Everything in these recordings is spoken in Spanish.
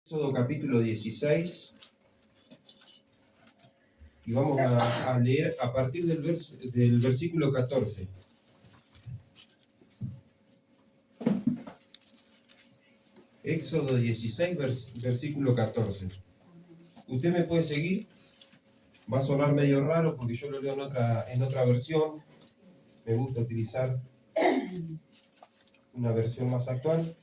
Éxodo capítulo 16 y vamos a leer a partir del versículo 14. Éxodo 16, versículo 14. Usted me puede seguir, va a sonar medio raro porque yo lo leo en otra versión. Me gusta utilizar una versión más actual.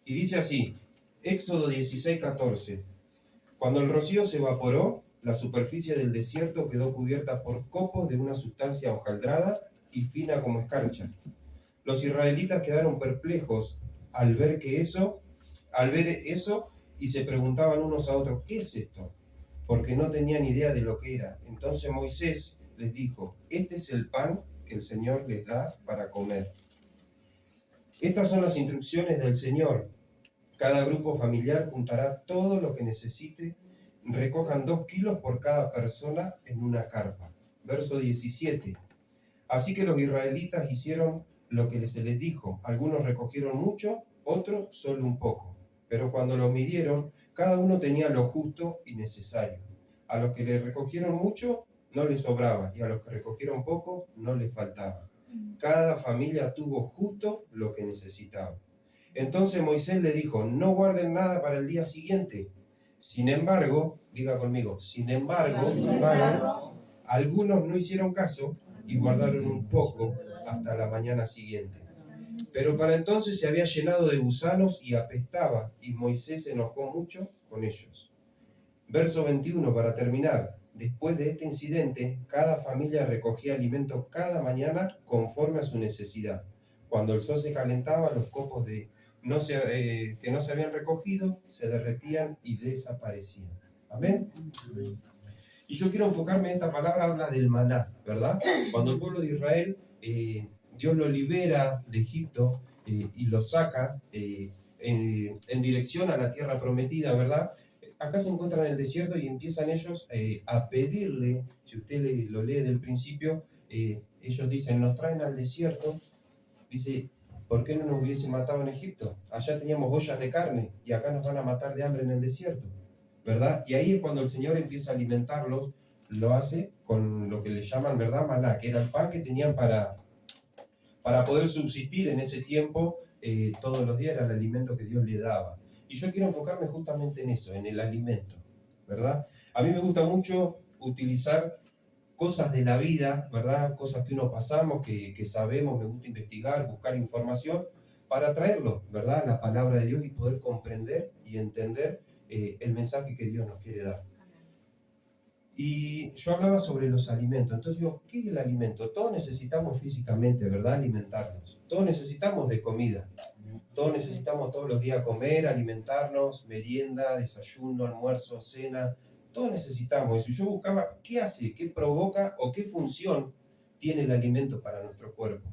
Y dice así, Éxodo 16, 14. Cuando el rocío se evaporó, la superficie del desierto quedó cubierta por copos de una sustancia hojaldrada y fina como escarcha. Los israelitas quedaron perplejos al ver eso y se preguntaban unos a otros, ¿qué es esto? Porque no tenían idea de lo que era. Entonces Moisés les dijo, este es el pan que el Señor les da para comer. Estas son las instrucciones del Señor. Cada grupo familiar juntará todo lo que necesite. Recojan 2 kilos por cada persona en una carpa. Verso 17. Así que los israelitas hicieron lo que se les dijo. Algunos recogieron mucho, otros solo un poco. Pero cuando los midieron, cada uno tenía lo justo y necesario. A los que le recogieron mucho, no les sobraba, y a los que recogieron poco, no les faltaba. Cada familia tuvo justo lo que necesitaba. Entonces Moisés le dijo, no guarden nada para el día siguiente. Sin embargo, diga conmigo, sin embargo, algunos no hicieron caso y guardaron un poco hasta la mañana siguiente. Pero para entonces se había llenado de gusanos y apestaba, y Moisés se enojó mucho con ellos. Verso 21, para terminar. Después de este incidente, cada familia recogía alimento cada mañana conforme a su necesidad. Cuando el sol se calentaba, los copos que no se habían recogido se derretían y desaparecían. ¿Amén? Y yo quiero enfocarme en esta palabra, habla del maná, ¿verdad? Cuando el pueblo de Israel, Dios lo libera de Egipto y lo saca en dirección a la tierra prometida, ¿verdad? Acá se encuentran en el desierto y empiezan ellos a pedirle, si usted lo lee del principio, ellos dicen, nos traen al desierto, dice, ¿por qué no nos hubiese matado en Egipto? Allá teníamos ollas de carne y acá nos van a matar de hambre en el desierto, ¿verdad? Y ahí es cuando el Señor empieza a alimentarlos, lo hace con lo que le llaman, ¿verdad? Maná, que era el pan que tenían para poder subsistir en ese tiempo, todos los días era el alimento que Dios le daba. Y yo quiero enfocarme justamente en eso, en el alimento, ¿verdad? A mí me gusta mucho utilizar cosas de la vida, ¿verdad? Cosas que uno pasamos, que sabemos, me gusta investigar, buscar información, para traerlo, ¿verdad? La palabra de Dios y poder comprender y entender el mensaje que Dios nos quiere dar. Y yo hablaba sobre los alimentos. Entonces digo, ¿qué es el alimento? Todos necesitamos físicamente, ¿verdad? Alimentarnos. Todos necesitamos de comida. Todos necesitamos todos los días comer, alimentarnos, merienda, desayuno, almuerzo, cena. Todos necesitamos eso. Y yo buscaba qué hace, qué provoca o qué función tiene el alimento para nuestro cuerpo.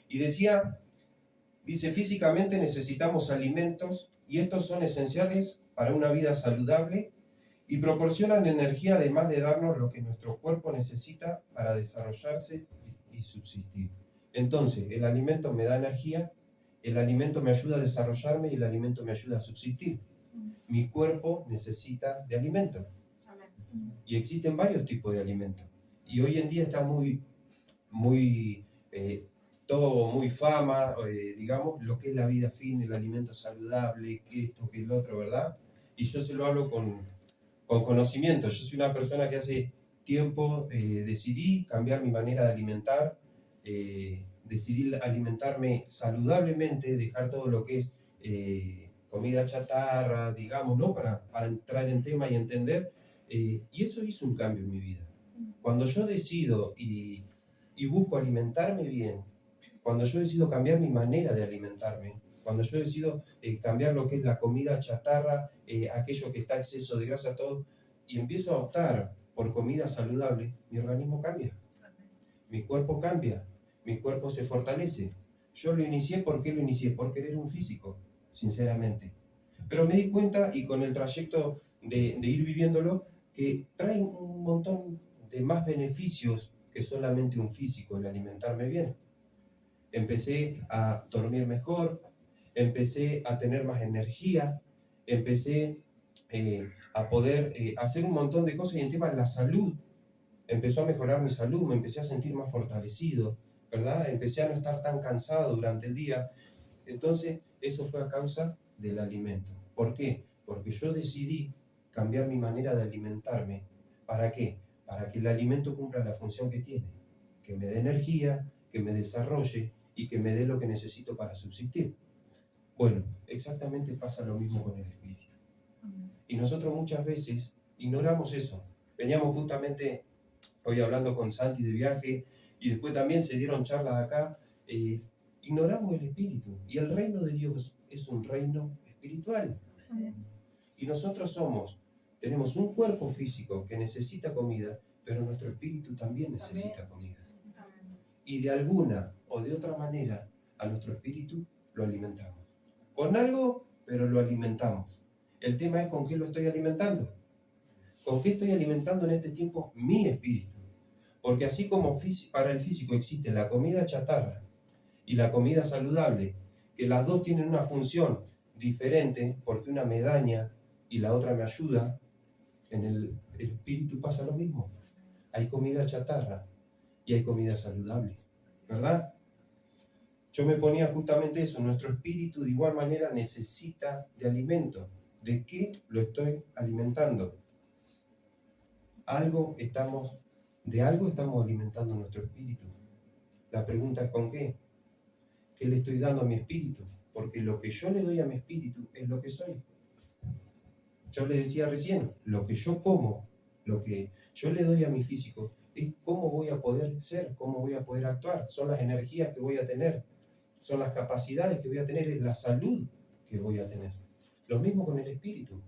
Y dice, físicamente necesitamos alimentos y estos son esenciales para una vida saludable y proporcionan energía además de darnos lo que nuestro cuerpo necesita para desarrollarse y subsistir. Entonces, el alimento me da energía, el alimento me ayuda a desarrollarme y el alimento me ayuda a subsistir. Mi cuerpo necesita de alimento. Y existen varios tipos de alimentos. Y hoy en día está todo muy fama, digamos, lo que es la vida fina, el alimento saludable, que esto, que el otro, ¿verdad? Y yo se lo hablo con conocimiento. Yo soy una persona que hace tiempo decidí cambiar mi manera de alimentar, decidí alimentarme saludablemente, dejar todo lo que es comida chatarra, digamos, ¿no? Para entrar en tema y entender. Y eso hizo un cambio en mi vida. Cuando yo decido y busco alimentarme bien, cuando yo decido cambiar mi manera de alimentarme, cuando yo decido cambiar lo que es la comida chatarra, aquello que está exceso de grasa, todo, y empiezo a optar por comida saludable, mi organismo cambia, mi cuerpo cambia, mi cuerpo se fortalece. Yo lo inicié, ¿por qué lo inicié? Por querer un físico, sinceramente. Pero me di cuenta, y con el trayecto de ir viviéndolo, que trae un montón de más beneficios que solamente un físico, el alimentarme bien. Empecé a dormir mejor, empecé a tener más energía, empecé a poder hacer un montón de cosas, y en tema de la salud, empezó a mejorar mi salud, me empecé a sentir más fortalecido, ¿verdad? Empecé a no estar tan cansado durante el día. Entonces, eso fue a causa del alimento. ¿Por qué? Porque yo decidí cambiar mi manera de alimentarme. ¿Para qué? Para que el alimento cumpla la función que tiene, que me dé energía, que me desarrolle y que me dé lo que necesito para subsistir. Bueno, exactamente pasa lo mismo con el espíritu. Y nosotros muchas veces ignoramos eso. Veníamos justamente hoy hablando con Santi de viaje, y después también se dieron charlas acá. Ignoramos el espíritu, y el reino de Dios es un reino espiritual. Y nosotros tenemos un cuerpo físico que necesita comida, pero nuestro espíritu también necesita comida. Y de alguna o de otra manera a nuestro espíritu lo alimentamos. Con algo, pero lo alimentamos. El tema es con qué lo estoy alimentando. ¿Con qué estoy alimentando en este tiempo mi espíritu? Porque así como para el físico existe la comida chatarra y la comida saludable, que las dos tienen una función diferente, porque una me daña y la otra me ayuda, en el espíritu pasa lo mismo. Hay comida chatarra y hay comida saludable, ¿verdad? Yo me ponía justamente eso, nuestro espíritu de igual manera necesita de alimento. ¿De qué lo estoy alimentando? De algo estamos alimentando nuestro espíritu. La pregunta es ¿con qué? ¿Qué le estoy dando a mi espíritu? Porque lo que yo le doy a mi espíritu es lo que soy. Yo le decía recién, lo que yo como, lo que yo le doy a mi físico, es cómo voy a poder ser, cómo voy a poder actuar. Son las energías que voy a tener, son las capacidades que voy a tener, es la salud que voy a tener. Lo mismo con el espíritu.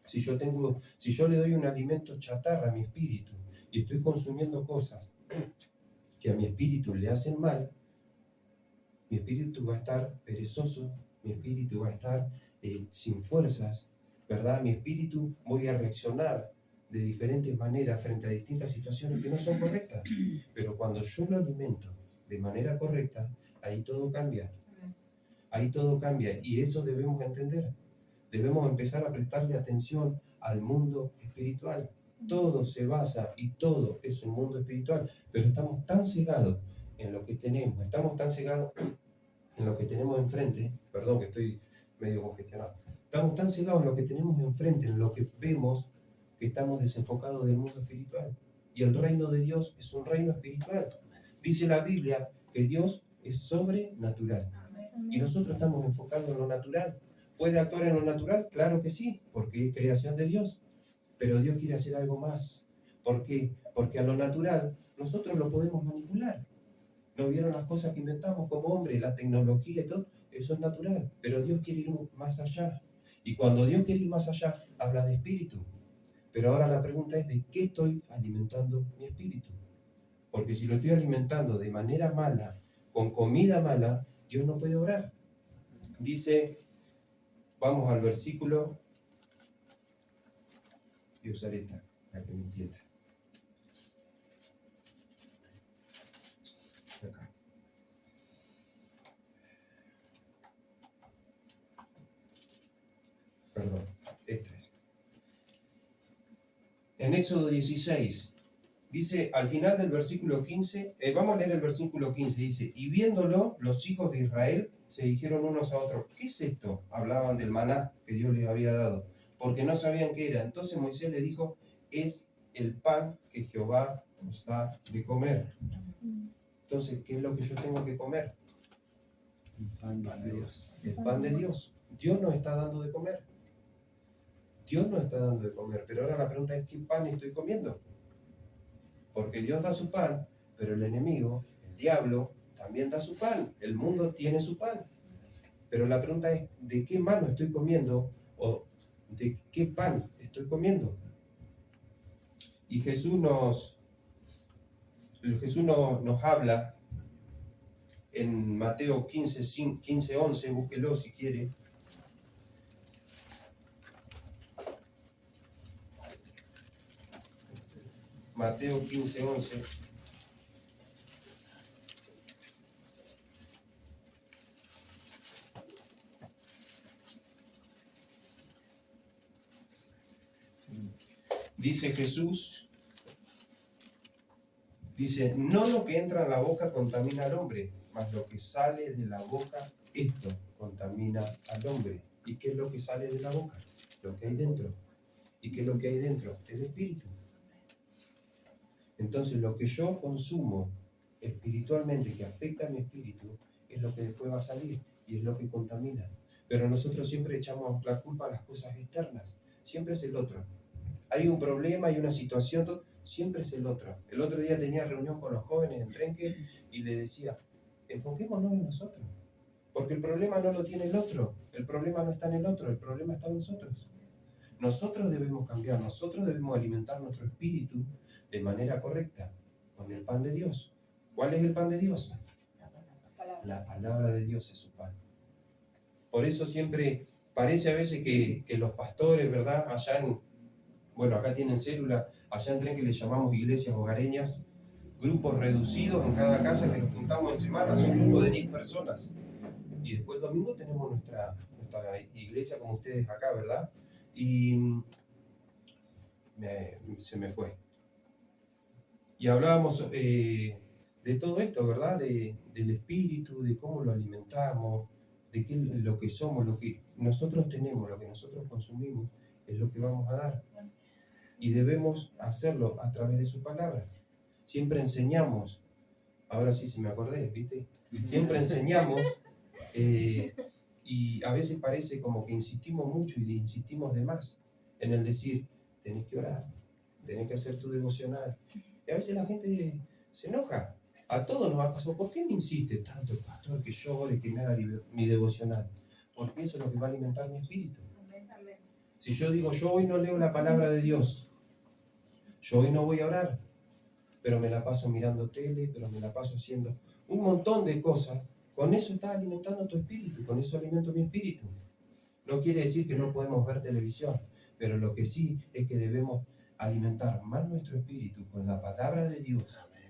Si yo le doy un alimento chatarra a mi espíritu y estoy consumiendo cosas que a mi espíritu le hacen mal, mi espíritu va a estar perezoso, mi espíritu va a estar sin fuerzas, ¿verdad? Mi espíritu voy a reaccionar de diferentes maneras frente a distintas situaciones que no son correctas. Pero cuando yo lo alimento de manera correcta, ahí todo cambia. Ahí todo cambia, y eso debemos entender. Debemos empezar a prestarle atención al mundo espiritual. Todo se basa y todo es un mundo espiritual, pero estamos tan cegados en lo que tenemos, estamos tan cegados en lo que tenemos enfrente, perdón que estoy medio congestionado, estamos tan cegados en lo que tenemos enfrente, en lo que vemos, que estamos desenfocados del mundo espiritual. Y el reino de Dios es un reino espiritual. Dice la Biblia que Dios es sobrenatural. Y nosotros estamos enfocados en lo natural. ¿Puede actuar en lo natural? Claro que sí, porque es creación de Dios. Pero Dios quiere hacer algo más. ¿Por qué? Porque a lo natural nosotros lo podemos manipular. ¿No vieron las cosas que inventamos como hombres, la tecnología y todo? Eso es natural. Pero Dios quiere ir más allá. Y cuando Dios quiere ir más allá, habla de espíritu. Pero ahora la pregunta es, ¿de qué estoy alimentando mi espíritu? Porque si lo estoy alimentando de manera mala, con comida mala, Dios no puede obrar. Dice, vamos al versículo, voy a usar esta, para que me entienda. Acá. Perdón, esta es. En Éxodo 16, dice, al final del versículo 15, vamos a leer el versículo 15, dice, y viéndolo, los hijos de Israel se dijeron unos a otros, ¿qué es esto? Hablaban del maná que Dios les había dado, porque no sabían qué era. Entonces Moisés le dijo, es el pan que Jehová nos da de comer. Entonces, ¿qué es lo que yo tengo que comer? El pan de Dios. El pan de Dios. Dios nos está dando de comer. Dios nos está dando de comer. Pero ahora la pregunta es, ¿qué pan estoy comiendo? Porque Dios da su pan, pero el enemigo, el diablo, también da su pan. El mundo tiene su pan. Pero la pregunta es, ¿de qué mano estoy comiendo? ¿O de qué pan estoy comiendo? Y Jesús nos habla en Mateo 15, 11, búsquelo si quiere. Mateo 15, 11. Dice Jesús, dice, no lo que entra en la boca contamina al hombre, mas lo que sale de la boca, esto contamina al hombre. ¿Y qué es lo que sale de la boca? Lo que hay dentro. ¿Y qué es lo que hay dentro? El espíritu. Entonces lo que yo consumo espiritualmente, que afecta a mi espíritu, es lo que después va a salir y es lo que contamina. Pero nosotros siempre echamos la culpa a las cosas externas. Siempre es el otro. Hay un problema, hay una situación, siempre es el otro. El otro día tenía reunión con los jóvenes en Trenque y le decía, enfoquémonos en nosotros. Porque el problema no lo tiene el otro. El problema no está en el otro, el problema está en nosotros. Nosotros debemos cambiar, nosotros debemos alimentar nuestro espíritu de manera correcta, con el pan de Dios. ¿Cuál es el pan de Dios? La palabra de Dios es su pan. Por eso siempre parece a veces que los pastores, ¿verdad? Bueno, acá tienen célula, allá en Trenque le llamamos iglesias hogareñas, grupos reducidos en cada casa que nos juntamos en semana, son grupos de 10 personas. Y después el domingo tenemos nuestra iglesia como ustedes acá, ¿verdad? Y se me fue. Y hablábamos de todo esto, ¿verdad? Del espíritu, de cómo lo alimentamos, de qué es lo que somos, lo que nosotros tenemos, lo que nosotros consumimos, es lo que vamos a dar. Y debemos hacerlo a través de su palabra. Siempre enseñamos, ahora sí me acordé, ¿viste? Siempre enseñamos y a veces parece como que insistimos mucho y insistimos de más en el decir, tenés que orar, tenés que hacer tu devocional. Y a veces la gente se enoja. A todos nos ha pasado. ¿Por qué me insiste tanto el pastor que yo ore, que me haga mi devocional? Porque eso es lo que va a alimentar mi espíritu. Si yo digo, yo hoy no leo la palabra de Dios, yo hoy no voy a orar, pero me la paso mirando tele, pero me la paso haciendo un montón de cosas, con eso estás alimentando tu espíritu, con eso alimento mi espíritu. No quiere decir que no podemos ver televisión, pero lo que sí es que debemos alimentar más nuestro espíritu con la palabra de Dios,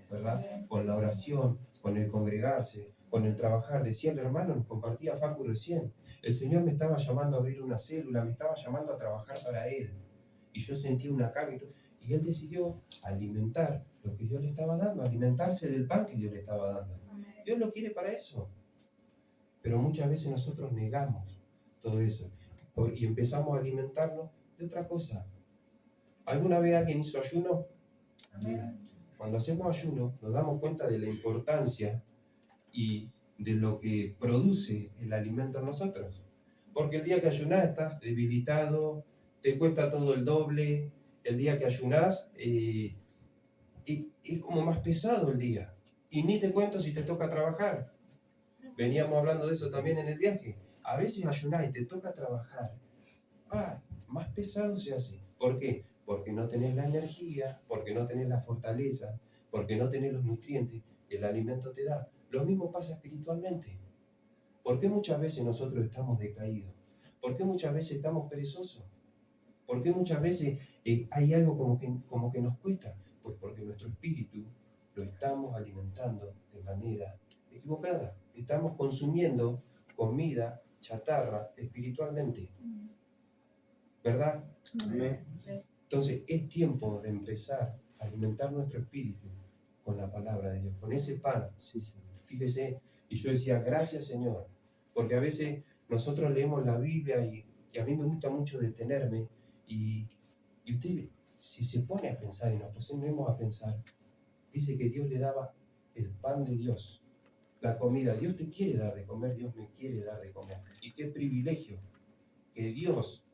¿verdad? Con la oración, con el congregarse, con el trabajar. Decía el hermano, nos compartía Facu recién, el Señor me estaba llamando a abrir una célula, me estaba llamando a trabajar para Él. Y yo sentía una carga y Él decidió alimentar lo que Dios le estaba dando, alimentarse del pan que Dios le estaba dando. Dios lo quiere para eso. Pero muchas veces nosotros negamos todo eso y empezamos a alimentarnos de otra cosa. ¿Alguna vez alguien hizo ayuno? Cuando hacemos ayuno nos damos cuenta de la importancia y de lo que produce el alimento en nosotros. Porque el día que ayunás estás debilitado, te cuesta todo el doble. El día que ayunás es como más pesado el día. Y ni te cuento si te toca trabajar. Veníamos hablando de eso también en el viaje. A veces ayunás y te toca trabajar. Más pesado se hace. ¿Por qué? Porque no tenés la energía, porque no tenés la fortaleza, porque no tenés los nutrientes que el alimento te da. Lo mismo pasa espiritualmente. ¿Por qué muchas veces nosotros estamos decaídos? ¿Por qué muchas veces estamos perezosos? ¿Por qué muchas veces hay algo como que nos cuesta? Pues porque nuestro espíritu lo estamos alimentando de manera equivocada. Estamos consumiendo comida chatarra espiritualmente. ¿Verdad? Amén. Entonces es tiempo de empezar a alimentar nuestro espíritu con la palabra de Dios, con ese pan. Sí, sí. Fíjese, y yo decía, gracias Señor, porque a veces nosotros leemos la Biblia y a mí me gusta mucho detenerme y usted, si se pone a pensar y nos ponemos a pensar, dice que Dios le daba el pan de Dios, la comida. Dios te quiere dar de comer, Dios me quiere dar de comer. Y qué privilegio que Dios,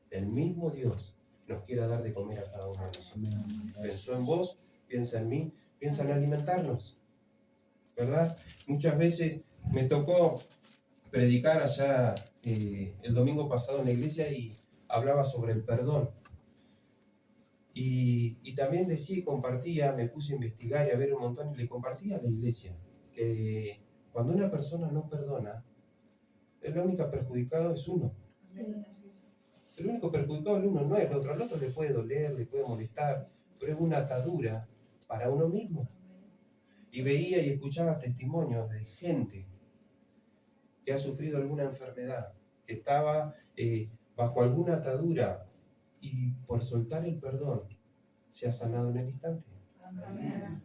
el mismo Dios, nos quiera dar de comer a cada uno de nosotros. Pensó en vos, piensa en mí, piensa en alimentarnos, ¿verdad? Muchas veces me tocó predicar allá el domingo pasado en la iglesia y hablaba sobre el perdón. Y también decía y compartía, me puse a investigar y a ver un montón y le compartía a la iglesia que cuando una persona no perdona, el único perjudicado es uno. El único perjudicado es uno, no es el otro. Al otro le puede doler, le puede molestar, pero es una atadura para uno mismo. Y veía y escuchaba testimonios de gente que ha sufrido alguna enfermedad, que estaba bajo alguna atadura y por soltar el perdón sea sanado en el instante. Amén.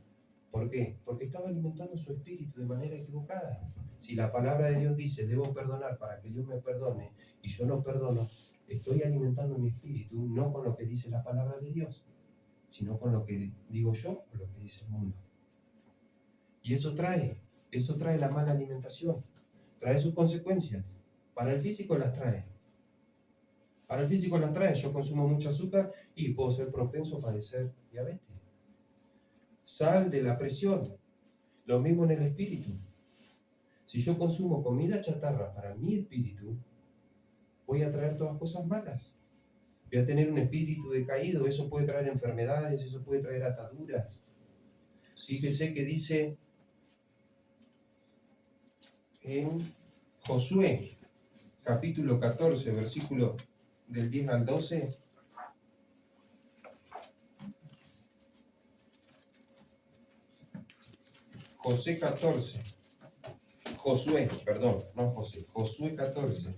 ¿Por qué? Porque estaba alimentando su espíritu de manera equivocada. Si la palabra de Dios dice, debo perdonar para que Dios me perdone, y yo no perdono, estoy alimentando mi espíritu no con lo que dice la palabra de Dios, sino con lo que digo yo o lo que dice el mundo. Y eso trae la mala alimentación, trae sus consecuencias. Para el físico las trae. Para el físico las trae. Yo consumo mucho azúcar y puedo ser propenso a padecer diabetes. Sal de la presión. Lo mismo en el espíritu. Si yo consumo comida chatarra para mi espíritu, voy a traer todas cosas malas. Voy a tener un espíritu decaído. Eso puede traer enfermedades, eso puede traer ataduras. Fíjese que dice en Josué, capítulo 14, versículo del 10 al 12. Josué 14, Josué 14.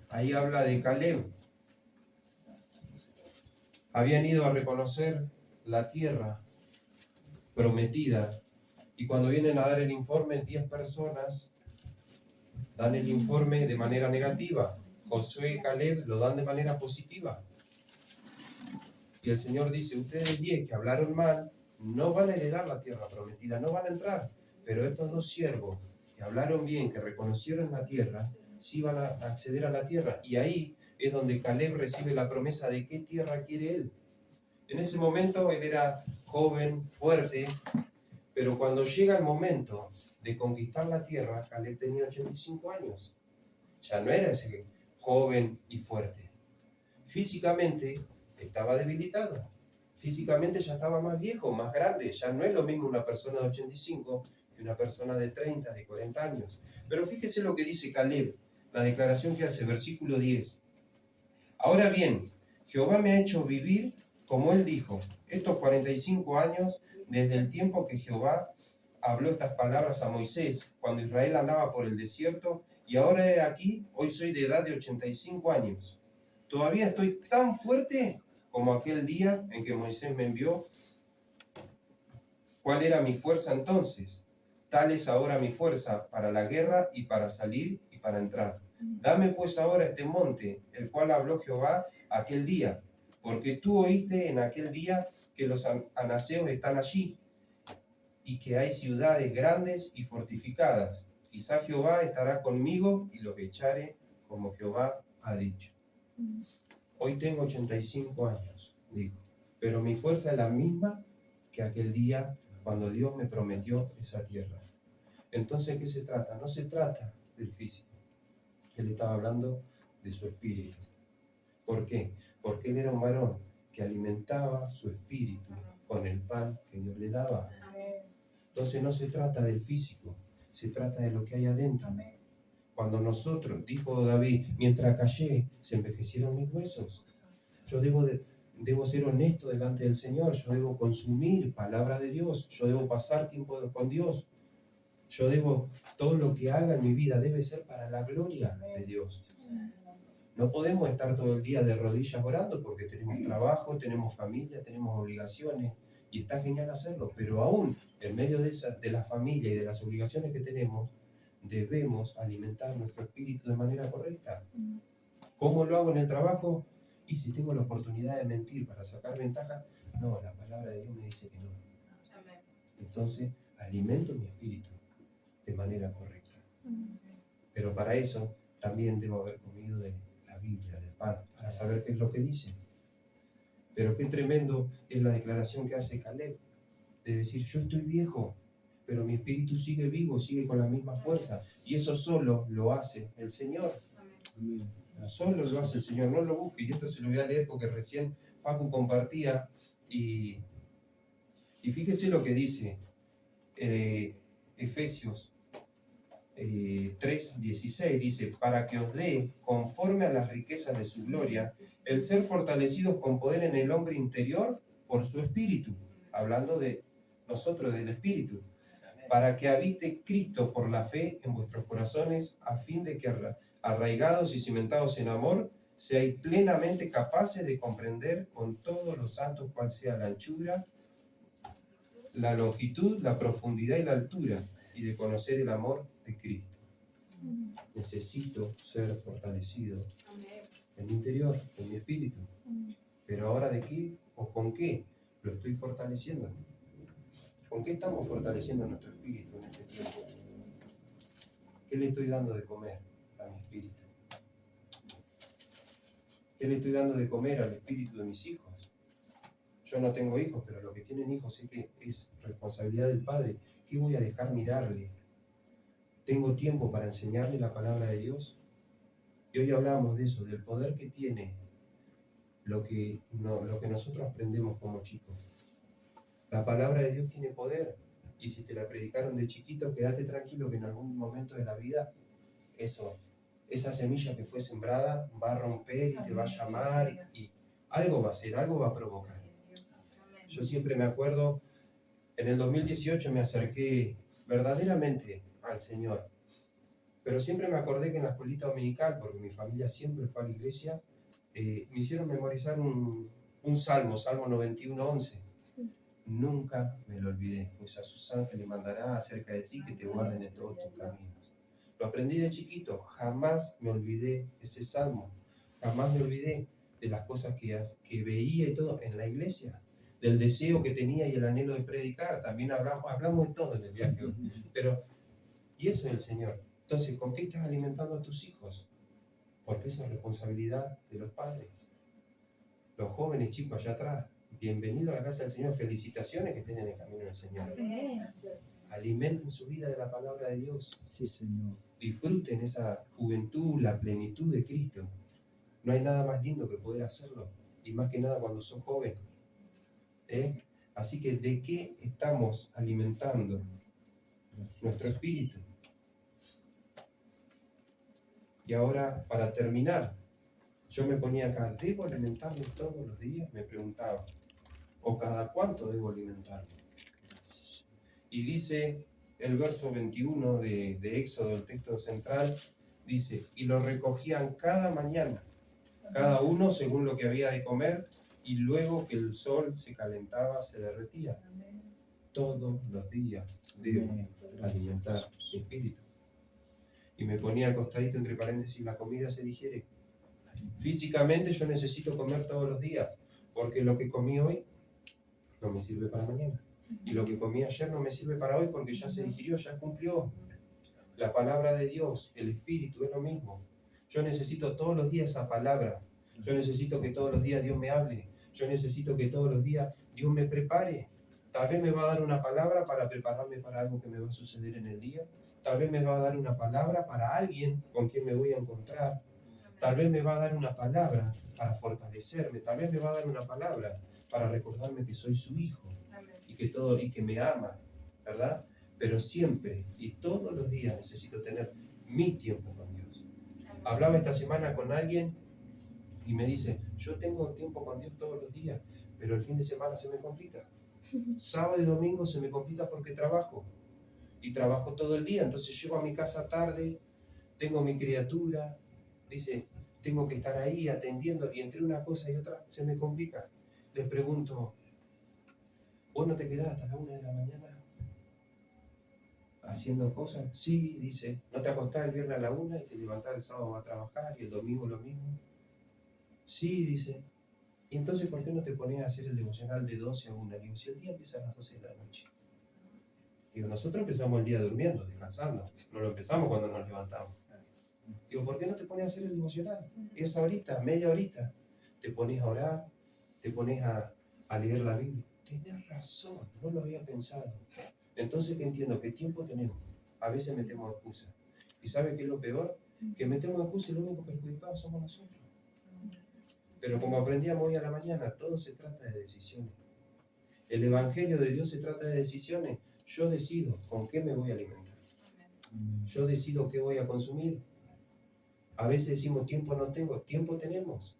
Ahí habla de Caleb. Habían ido a reconocer la tierra prometida. Y cuando vienen a dar el informe, 10 personas dan el informe de manera negativa. Josué y Caleb lo dan de manera positiva. Y el Señor dice, ustedes 10 que hablaron mal, no van a heredar la tierra prometida, no van a entrar. Pero estos 2 siervos que hablaron bien, que reconocieron la tierra, sí van a acceder a la tierra. Y ahí es donde Caleb recibe la promesa de qué tierra quiere él. En ese momento él era joven, fuerte, pero cuando llega el momento de conquistar la tierra, Caleb tenía 85 años. Ya no era ese joven y fuerte. Físicamente estaba debilitado. Físicamente ya estaba más viejo, más grande. Ya no es lo mismo una persona de 85 que una persona de 30, de 40 años. Pero fíjese lo que dice Caleb, la declaración que hace, versículo 10. Ahora bien, Jehová me ha hecho vivir como él dijo, estos 45 años desde el tiempo que Jehová habló estas palabras a Moisés, cuando Israel andaba por el desierto, y ahora he aquí, hoy soy de edad de 85 años. Todavía estoy tan fuerte como aquel día en que Moisés me envió. ¿Cuál era mi fuerza entonces? Tal es ahora mi fuerza para la guerra y para salir y para entrar. Dame pues ahora este monte, el cual habló Jehová aquel día, porque tú oíste en aquel día que los anaseos están allí, y que hay ciudades grandes y fortificadas. Quizá Jehová estará conmigo y los echaré como Jehová ha dicho. Hoy tengo 85 años, dijo, pero mi fuerza es la misma que aquel día cuando Dios me prometió esa tierra. Entonces, ¿qué se trata? No se trata del físico. Él estaba hablando de su espíritu. ¿Por qué? Porque él era un varón que alimentaba su espíritu con el pan que Dios le daba. Entonces no se trata del físico, se trata de lo que hay adentro. Cuando nosotros, dijo David, mientras callé, se envejecieron mis huesos. Yo debo ser honesto delante del Señor, yo debo consumir palabra de Dios, yo debo pasar tiempo con Dios. Todo lo que haga en mi vida debe ser para la gloria de Dios. No podemos estar todo el día de rodillas orando porque tenemos trabajo, tenemos familia, tenemos obligaciones y está genial hacerlo, pero aún en medio de la familia y de las obligaciones que tenemos, debemos alimentar nuestro espíritu de manera correcta. ¿Cómo lo hago en el trabajo? Y si tengo la oportunidad de mentir para sacar ventaja, no, la palabra de Dios me dice que no. Entonces, alimento mi espíritu de manera correcta. Pero para eso también debo haber comido de la Biblia, del pan, para saber qué es lo que dice. Pero qué tremendo es la declaración que hace Caleb, de decir, yo estoy viejo, pero mi espíritu sigue vivo, sigue con la misma fuerza. Y eso solo lo hace el Señor. Amén. Solo lo hace el Señor, no lo busque. Y esto se lo voy a leer porque recién Paco compartía. Y fíjese lo que dice Efesios 3:16, dice, para que os dé, conforme a las riquezas de su gloria, el ser fortalecidos con poder en el hombre interior por su espíritu. Hablando de nosotros, del espíritu. para que habite Cristo por la fe en vuestros corazones, a fin de que arraigados y cimentados en amor, seáis plenamente capaces de comprender con todos los santos cuál sea la anchura, la longitud, la profundidad y la altura, y de conocer el amor de Cristo. Necesito ser fortalecido en mi interior, en mi espíritu. Pero ahora, ¿de qué o con qué lo estoy fortaleciendo? ¿Con qué estamos fortaleciendo nuestro espíritu en este tiempo? ¿Qué le estoy dando de comer a mi espíritu? ¿Qué le estoy dando de comer al espíritu de mis hijos? Yo no tengo hijos, pero los que tienen hijos sé que es responsabilidad del padre. ¿Qué voy a dejar mirarle? ¿Tengo tiempo para enseñarle la palabra de Dios? Y hoy hablamos de eso, del poder que tiene lo que nosotros aprendemos como chicos. La palabra de Dios tiene poder. Y si te la predicaron de chiquito, quédate tranquilo que en algún momento de la vida esa semilla que fue sembrada va a romper y te va a llamar y algo va a hacer, algo va a provocar. Yo siempre me acuerdo, en el 2018 me acerqué verdaderamente al Señor, pero siempre me acordé que en la escuelita dominical, porque mi familia siempre fue a la iglesia, me hicieron memorizar un salmo, Salmo 91:11. Nunca me lo olvidé, pues a sus ángeles mandará acerca de ti que te guarden en todos tus caminos. Lo aprendí de chiquito, jamás me olvidé ese salmo, jamás me olvidé de las cosas que veía y todo en la iglesia, del deseo que tenía y el anhelo de predicar. También hablamos de todo en el viaje, pero, y eso es el Señor. Entonces, ¿con qué estás alimentando a tus hijos? Porque eso es responsabilidad de los padres. Los jóvenes chicos allá atrás, bienvenidos a la casa del Señor, felicitaciones que estén en el camino del Señor. Alimenten su vida de la palabra de Dios. Sí, Señor. Disfruten esa juventud, la plenitud de Cristo. No hay nada más lindo que poder hacerlo, y más que nada cuando sos joven. Así que, ¿de qué estamos alimentando nuestro espíritu? Y ahora, para terminar, yo me ponía acá, ¿debo alimentarme todos los días? Me preguntaba. ¿O cada cuánto debo alimentarme? Y dice el verso 21 de Éxodo, el texto central, dice, y lo recogían cada mañana, cada uno según lo que había de comer, y luego que el sol se calentaba, se derretía. Todos los días debo alimentar mi espíritu. Y me ponía al costadito entre paréntesis, la comida se digiere. Físicamente yo necesito comer todos los días, porque lo que comí hoy no me sirve para mañana. Y lo que comí ayer no me sirve para hoy porque ya se digirió, ya cumplió. La palabra de Dios, el Espíritu, es lo mismo. Yo necesito todos los días esa palabra. Yo necesito que todos los días Dios me hable. Yo necesito que todos los días Dios me prepare. Tal vez me va a dar una palabra para prepararme para algo que me va a suceder en el día. Tal vez me va a dar una palabra para alguien con quien me voy a encontrar. Tal vez me va a dar una palabra para fortalecerme. Tal vez me va a dar una palabra para recordarme que soy su hijo y que me ama, ¿verdad? Pero siempre y todos los días necesito tener mi tiempo con Dios. Hablaba esta semana con alguien y me dice, yo tengo tiempo con Dios todos los días, pero el fin de semana se me complica. Sábado y domingo se me complica porque trabajo. Y trabajo todo el día, entonces llego a mi casa tarde, tengo mi criatura, dice, tengo que estar ahí atendiendo, y entre una cosa y otra se me complica. Les pregunto, ¿vos no te quedás hasta la 1 de la mañana haciendo cosas? Sí, dice, ¿no te acostás el viernes a la 1 y te levantás el sábado a trabajar y el domingo lo mismo? Sí, dice. ¿Y entonces por qué no te pones a hacer el devocional de 12 a 1? Digo, si el día empieza a las 12 de la noche. Digo, nosotros empezamos el día durmiendo, descansando. No lo empezamos cuando nos levantamos. Digo, ¿por qué no te pones a hacer el devocional? Esa horita, media horita. Te pones a orar, te pones a leer la Biblia. Tenés razón, no lo había pensado. Entonces, ¿qué entiendo? ¿Qué tiempo tenemos? A veces metemos excusas. ¿Y sabe qué es lo peor? Que metemos excusas y lo único perjudicados somos nosotros. Pero como aprendíamos hoy a la mañana, todo se trata de decisiones. El Evangelio de Dios se trata de decisiones. Yo decido con qué me voy a alimentar. Yo decido qué voy a consumir. A veces decimos, tiempo no tengo, tiempo tenemos.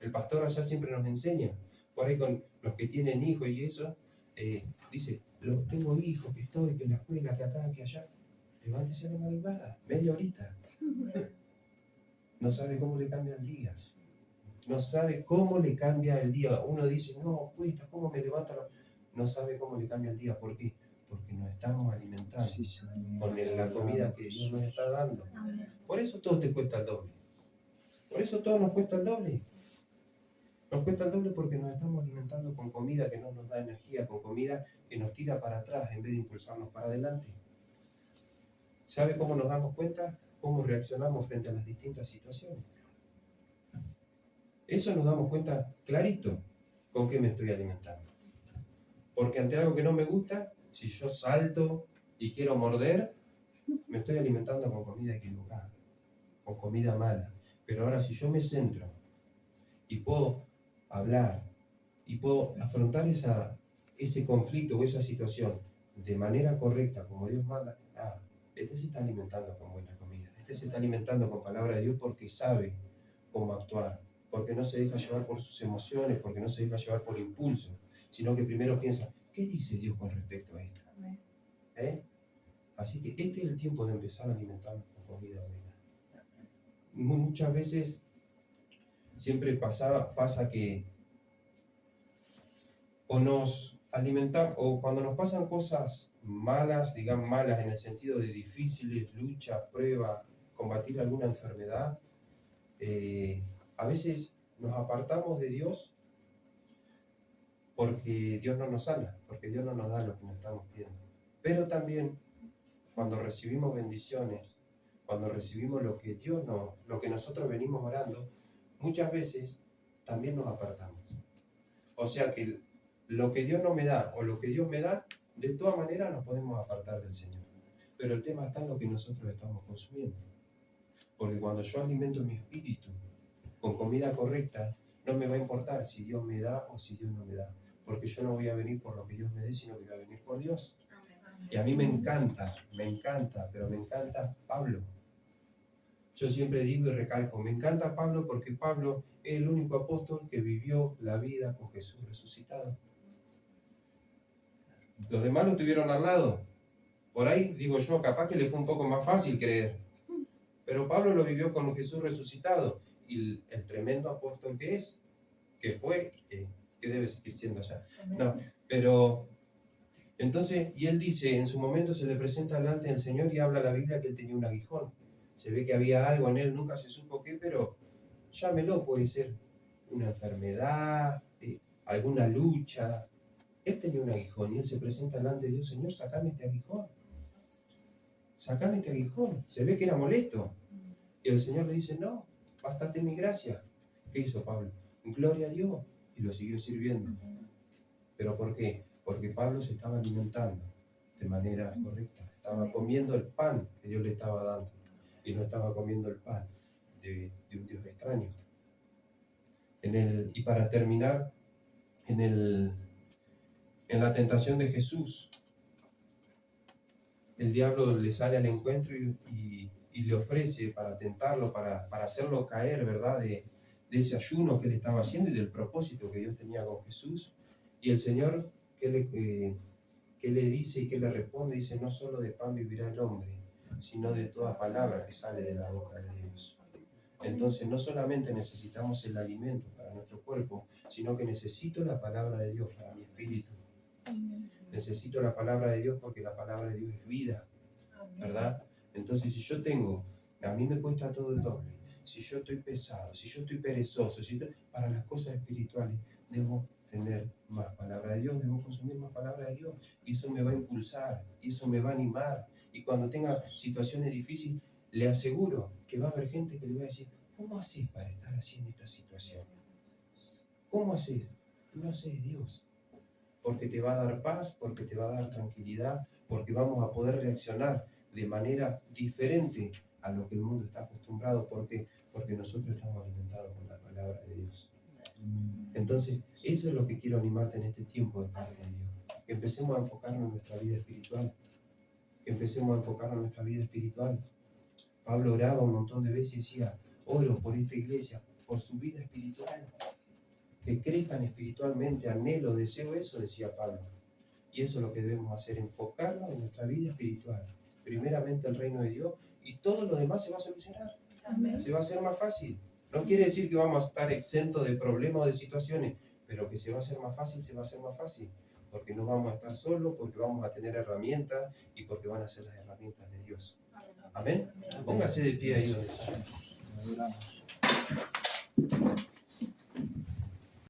El pastor allá siempre nos enseña. Por ahí con los que tienen hijos y eso, dice, tengo hijos, que estoy, que en la escuela, que acá, que allá. Levántese a la madrugada, media horita. No sabe cómo le cambia el día. No sabe cómo le cambia el día. Uno dice, no, cuesta, ¿cómo me levanto? No sabe cómo le cambia el día. ¿Por qué? Porque nos estamos alimentando Sí, Señor. con la comida que Dios nos está dando. Por eso todo te cuesta el doble. Por eso todo nos cuesta el doble. Nos cuesta el doble porque nos estamos alimentando con comida que no nos da energía, con comida que nos tira para atrás en vez de impulsarnos para adelante. ¿Sabe cómo nos damos cuenta? Cómo reaccionamos frente a las distintas situaciones. Eso nos damos cuenta clarito con qué me estoy alimentando. Porque ante algo que no me gusta, si yo salto y quiero morder, me estoy alimentando con comida equivocada, con comida mala. Pero ahora si yo me centro y puedo hablar y puedo afrontar ese conflicto o esa situación de manera correcta, como Dios manda, este se está alimentando con buena comida, este se está alimentando con palabra de Dios porque sabe cómo actuar, porque no se deja llevar por sus emociones, porque no se deja llevar por impulso, sino que primero piensa, ¿qué dice Dios con respecto a esto? ¿Eh? Así que este es el tiempo de empezar a alimentarnos con comida buena. Muchas veces siempre pasa que o nos alimentamos, o cuando nos pasan cosas malas, digamos malas en el sentido de difíciles, lucha, prueba, combatir alguna enfermedad, a veces nos apartamos de Dios porque Dios no nos sana, porque Dios no nos da lo que nos estamos pidiendo. Pero también cuando recibimos bendiciones, cuando recibimos lo que nosotros venimos orando, muchas veces también nos apartamos. O sea que lo que Dios no me da o lo que Dios me da, de todas maneras nos podemos apartar del Señor. Pero el tema está en lo que nosotros estamos consumiendo. Porque cuando yo alimento mi espíritu con comida correcta, no me va a importar si Dios me da o si Dios no me da. Porque yo no voy a venir por lo que Dios me dé, sino que voy a venir por Dios. Y a mí me encanta, pero me encanta Pablo. Yo siempre digo y recalco, me encanta Pablo porque Pablo es el único apóstol que vivió la vida con Jesús resucitado. Los demás lo tuvieron al lado. Por ahí, digo yo, capaz que le fue un poco más fácil creer. Pero Pablo lo vivió con Jesús resucitado. Y el tremendo apóstol que es, que fue, que debe seguir siendo allá. No, pero entonces, y él dice, en su momento se le presenta delante del Señor y habla la Biblia que él tenía un aguijón. Se ve que había algo en él, nunca se supo qué, pero llámelo, puede ser una enfermedad, alguna lucha. Él tenía un aguijón y él se presenta delante de Dios, Señor, sacame este aguijón. Sacame este aguijón. Se ve que era molesto. Y el Señor le dice, no, bástate mi gracia. ¿Qué hizo Pablo? Gloria a Dios. Y lo siguió sirviendo. ¿Pero por qué? Porque Pablo se estaba alimentando de manera correcta. Estaba comiendo el pan que Dios le estaba dando. Y no estaba comiendo el pan de un Dios extraño. Y para terminar, en la tentación de Jesús, el diablo le sale al encuentro y le ofrece para tentarlo, para hacerlo caer, ¿verdad? De ese ayuno que él estaba haciendo y del propósito que Dios tenía con Jesús. Y el Señor, ¿qué le dice y qué le responde? Dice, no solo de pan vivirá el hombre, sino de toda palabra que sale de la boca de Dios. Entonces, no solamente necesitamos el alimento para nuestro cuerpo, sino que necesito la palabra de Dios para mi espíritu. Necesito la palabra de Dios porque la palabra de Dios es vida, ¿verdad? Entonces, si yo a mí me cuesta todo el doble, si yo estoy pesado, si yo estoy perezoso, para las cosas espirituales, debo tener más palabra de Dios, debo consumir más palabra de Dios, y eso me va a impulsar, y eso me va a animar, y cuando tenga situaciones difíciles, le aseguro que va a haber gente que le va a decir, ¿cómo haces para estar así en esta situación? ¿Cómo haces? No sé, Dios. Porque te va a dar paz, porque te va a dar tranquilidad, porque vamos a poder reaccionar de manera diferente a lo que el mundo está acostumbrado, porque nosotros estamos alimentados con la palabra de Dios. Entonces, eso es lo que quiero animarte en este tiempo de parte de Dios. Que empecemos a enfocarnos en nuestra vida espiritual. Que empecemos a enfocarnos en nuestra vida espiritual. Pablo oraba un montón de veces y decía, oro por esta iglesia, por su vida espiritual. Que crezcan espiritualmente, anhelo, deseo eso, decía Pablo. Y eso es lo que debemos hacer, enfocarnos en nuestra vida espiritual. Primeramente el reino de Dios y todo lo demás se va a solucionar. Amén. Se va a hacer más fácil. No quiere decir que vamos a estar exentos de problemas o de situaciones, pero que se va a hacer más fácil, se va a hacer más fácil. Porque no vamos a estar solos, porque vamos a tener herramientas y porque van a ser las herramientas de Dios. Amén. Póngase de pie ahí donde está. Adoramos.